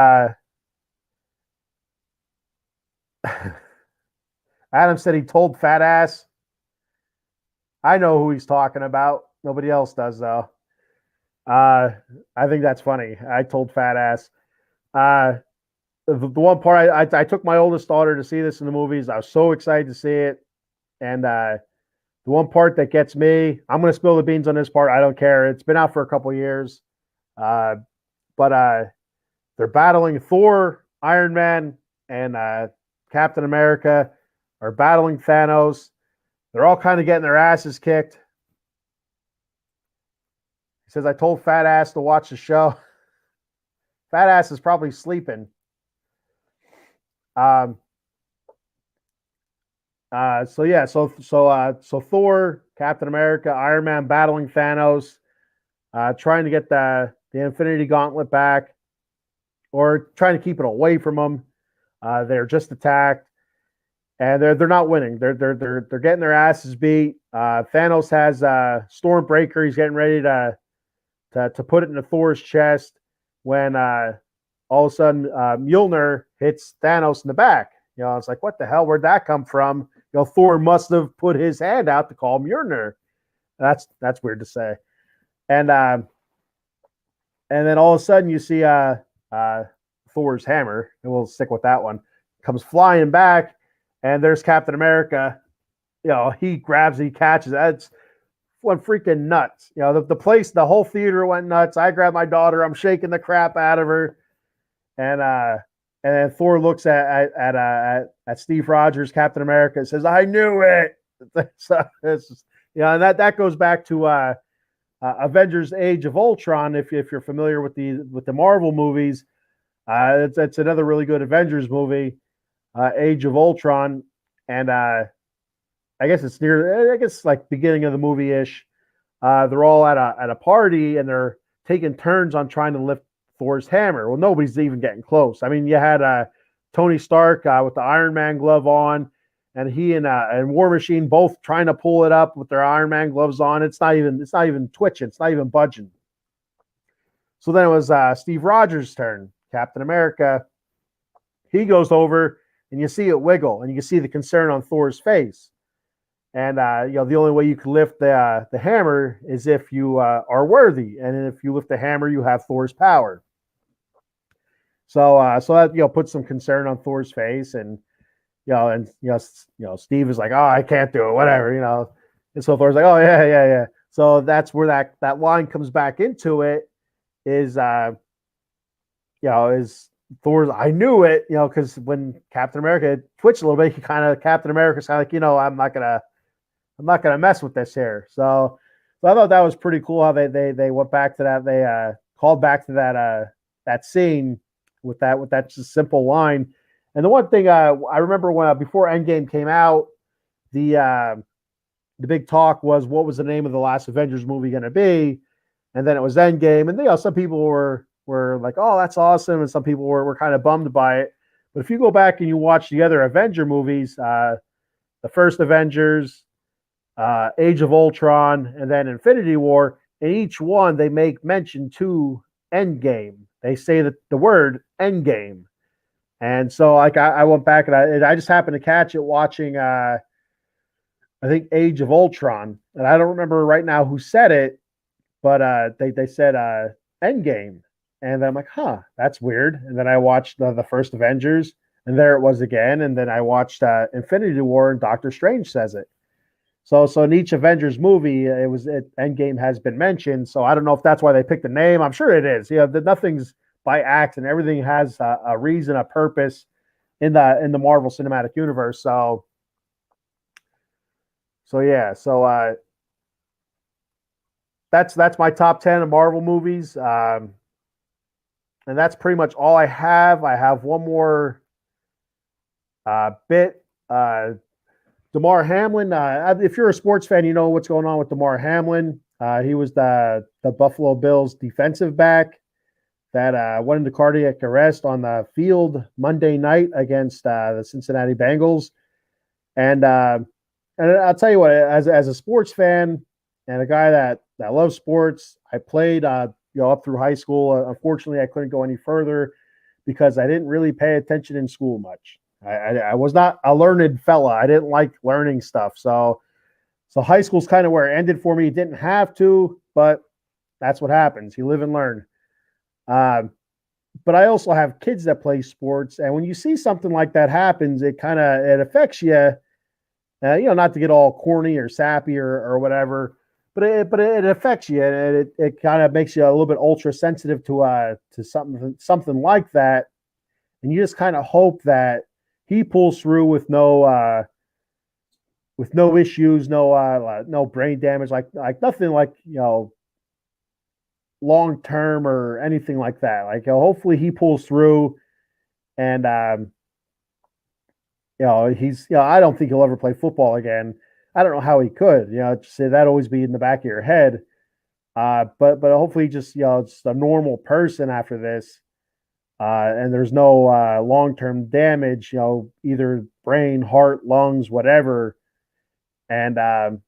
S1: Adam said he told fat ass. I know who he's talking about. Nobody else does, though. I think that's funny. I told fat ass. The one part I took my oldest daughter to see this in the movies. I was so excited to see it. And the one part that gets me, I'm going to spill the beans on this part. I don't care. It's been out for a couple of years. But they're battling Thor, Iron Man, and Captain America are battling Thanos. They're all kind of getting their asses kicked. He says, I told fat ass to watch the show. Fat ass is probably sleeping. So Thor, Captain America, Iron Man battling Thanos, trying to get the Infinity Gauntlet back, or trying to keep it away from them. They're just attacked, and they're not winning. They're getting their asses beat. Thanos has Stormbreaker. He's getting ready to put it into Thor's chest when all of a sudden Mjolnir hits Thanos in the back. It's like, what the hell? Where'd that come from? Thor must have put his hand out to call Mjolnir. That's weird to say. And then all of a sudden you see Thor's hammer, and we'll stick with that one, comes flying back, and there's Captain America. He grabs it, he catches it. It's went freaking nuts. The whole theater went nuts. I grabbed my daughter, I'm shaking the crap out of her. And then Thor looks at Steve Rogers, Captain America, and says, "I knew it." So it's and that goes back to Avengers: Age of Ultron. If you're familiar with the Marvel movies, it's another really good Avengers movie, Age of Ultron, and I guess it's like beginning of the movie ish. They're all at a party, and they're taking turns on trying to lift Thor's hammer. Well, nobody's even getting close. I mean, you had Tony Stark with the Iron Man glove on, and he and War Machine both trying to pull it up with their Iron Man gloves on. It's not even twitching. It's not even budging. So then it was Steve Rogers' turn. Captain America. He goes over, and you see it wiggle, and you can see the concern on Thor's face. And the only way you can lift the hammer is if you are worthy, and if you lift the hammer, you have Thor's power. So that puts some concern on Thor's face, and Steve is like, "Oh, I can't do it, whatever," And so Thor's like, "Oh yeah." So that's where that line comes back into it. Is Thor's, I knew it, because when Captain America twitched a little bit, Captain America's kind of like, I'm not gonna mess with this here. So I thought that was pretty cool how they went back to that. They called back to that scene with that just simple line. And the one thing I remember when before Endgame came out, the big talk was what was the name of the last Avengers movie going to be, and then it was Endgame. And some people were like, "Oh, that's awesome," and some people were kind of bummed by it. But if you go back and you watch the other Avenger movies, the first Avengers, Age of Ultron, and then Infinity War, in each one they make mention to Endgame. They say that the word Endgame. And so like I went back and I just happened to catch it watching I think Age of Ultron. And I don't remember right now who said it, but they said Endgame. And I'm like, that's weird. And then I watched the first Avengers, and there it was again. And then I watched Infinity War, and Doctor Strange says it. So in each Avengers movie, Endgame has been mentioned. So I don't know if that's why they picked the name. I'm sure it is. Nothing's by accident. Everything has a reason, a purpose in the Marvel Cinematic Universe. So yeah. So that's my top 10 of Marvel movies. And that's pretty much all I have. I have one more bit. Damar Hamlin. If you're a sports fan, you know what's going on with Damar Hamlin. He was the Buffalo Bills defensive back that went into cardiac arrest on the field Monday night against the Cincinnati Bengals. And I'll tell you what, as a sports fan and a guy that loves sports, I played up through high school. Unfortunately, I couldn't go any further because I didn't really pay attention in school much. I was not a learned fella. I didn't like learning stuff. So high school's kind of where it ended for me. Didn't have to, but that's what happens. You live and learn. But I also have kids that play sports, and when you see something like that happens, it affects you. Not to get all corny or sappy or whatever, but it affects you, and it kind of makes you a little bit ultra sensitive to something like that, and you just kind of hope that he pulls through with no issues, no brain damage, like nothing like long term or anything like that. Like hopefully he pulls through, and he's I don't think he'll ever play football again. I don't know how he could. Just say that always be in the back of your head. But hopefully just just a normal person after this. And there's no long-term damage, either brain, heart, lungs, whatever. And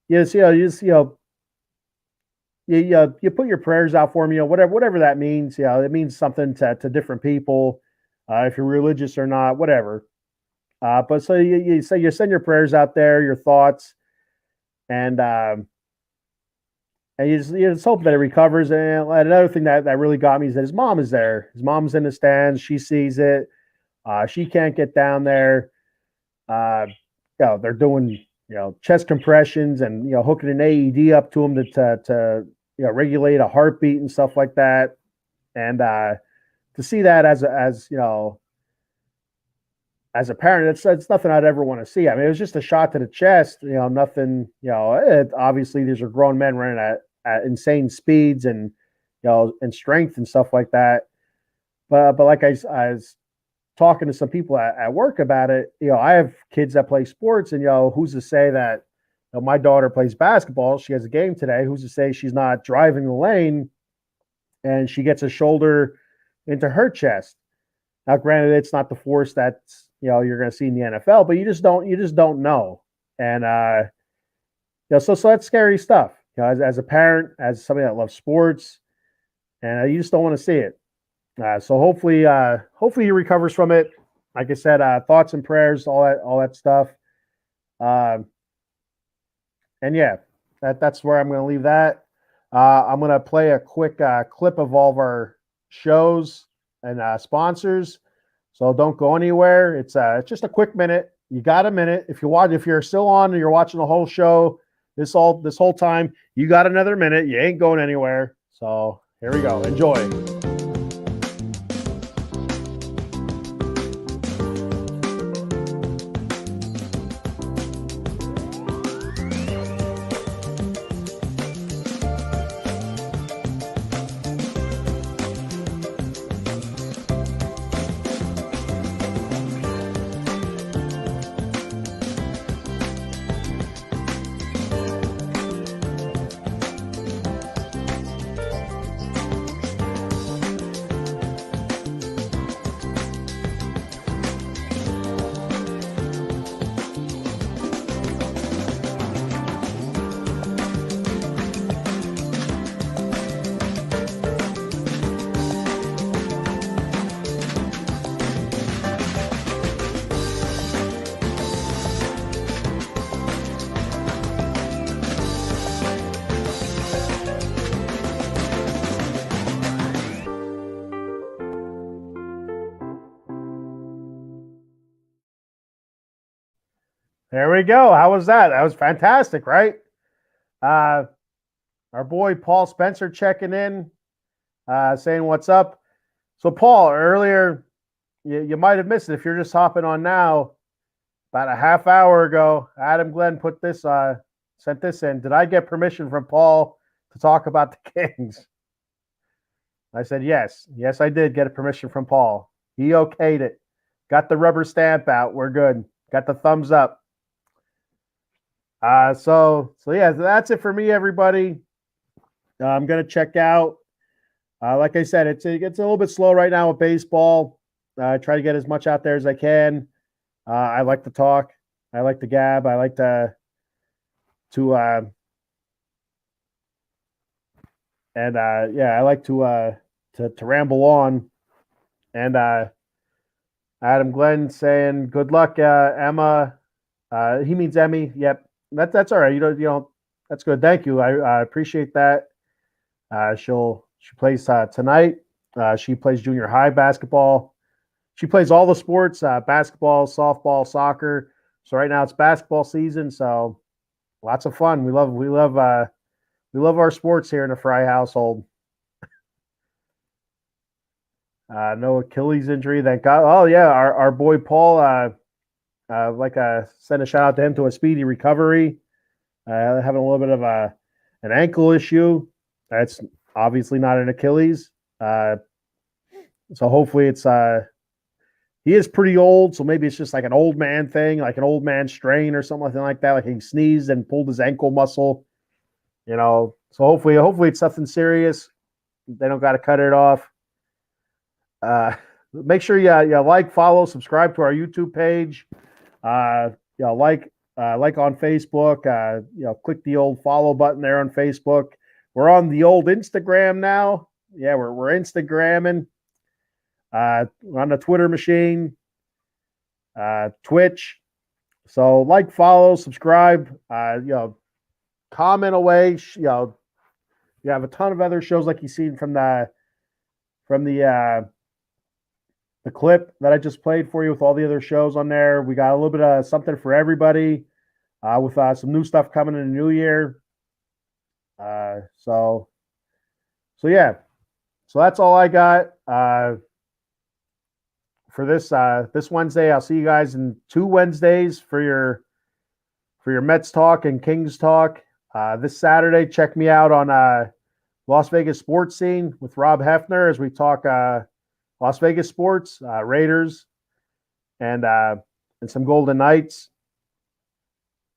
S1: you put your prayers out for him, whatever that means. It means something to different people, if you're religious or not, whatever. But so you send your prayers out there, your thoughts, and you just hope that it recovers. And another thing that really got me is that his mom is there. His mom's in the stands. She sees it. She can't get down there. They're doing chest compressions and hooking an AED up to him to regulate a heartbeat and stuff like that. And to see that as a parent, it's nothing I'd ever want to see. I mean, it was just a shot to the chest, nothing, obviously these are grown men running at insane speeds and, and strength and stuff like that. But like I was talking to some people at work about it, I have kids that play sports, and, who's to say that my daughter plays basketball. She has a game today. Who's to say she's not driving the lane and she gets a shoulder into her chest? Now, granted, it's not the force that's, you're going to see in the NFL, but you just don't know. And, so that's scary stuff, as a parent, as somebody that loves sports, and you just don't want to see it. So hopefully he recovers from it. Like I said, thoughts and prayers, all that stuff. And yeah, that's where I'm going to leave that. I'm going to play a quick clip of all of our shows and sponsors. So don't go anywhere. It's just a quick minute. You got a minute. If you're still on and you're watching the whole show, this whole time, you got another minute. You ain't going anywhere. So here we go. Enjoy. There we go. How was that? That was fantastic, right? Our boy Paul Spencer checking in, saying what's up. So, Paul, earlier, you might have missed it if you're just hopping on now. About a half hour ago, Adam Glenn put this, sent this in. Did I get permission from Paul to talk about the Kings? I said, yes. Yes, I did get a permission from Paul. He okayed it. Got the rubber stamp out. We're good. Got the thumbs up. So yeah, that's it for me, everybody. I'm going to check out. Like I said, it gets a little bit slow right now with baseball. I try to get as much out there as I can. I like to talk. I like to gab. I like to I like to ramble on. And Adam Glenn saying, "Good luck, Emma." He means Emmy. Yep, that's all right. You know, that's good. Thank you. I appreciate that. She plays tonight. She plays junior high basketball. She plays all the sports: basketball, softball, soccer. So right now it's basketball season. So lots of fun. We love our sports here in the Frie household. No Achilles injury, thank God. Oh yeah, our boy Paul. Send a shout out to him to a speedy recovery. Having a little bit of an ankle issue. That's obviously not an Achilles. So hopefully it's he is pretty old, so maybe it's just like an old man thing, like an old man strain or something like that. Like he sneezed and pulled his ankle muscle. You know, so hopefully it's something serious. They don't got to cut it off. Make sure you like, follow, subscribe to our YouTube page. Like on Facebook. Click the old follow button there on Facebook. We're on the old Instagram now. Yeah, we're Instagramming. We're on the Twitter machine, Twitch. So like, follow, subscribe. Comment away. You have a ton of other shows like you've seen from the clip that I just played for you with all the other shows on there. We got a little bit of something for everybody with some new stuff coming in the new year. So yeah. So that's all I got for this Wednesday. I'll see you guys in 2 Wednesdays for your Mets talk and Kings talk. This Saturday, check me out on Las Vegas Sports Scene with Rob Hefner as we talk Las Vegas sports, Raiders, and some Golden Knights.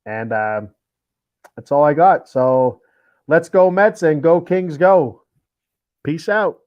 S1: And that's all I got. So let's go Mets and go Kings go. Peace out.